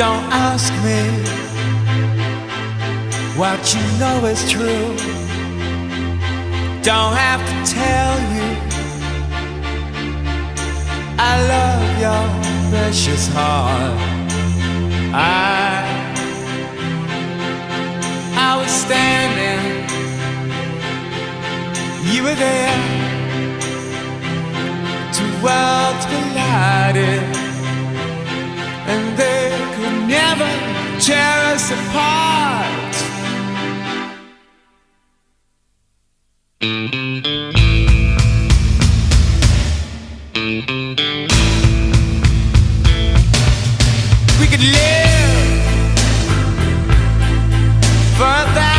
Don't ask me what you know is true. Don't have to tell you I love your precious heart. I was standing, you were there. Two worlds collided, and they could never tear us apart. We could live for a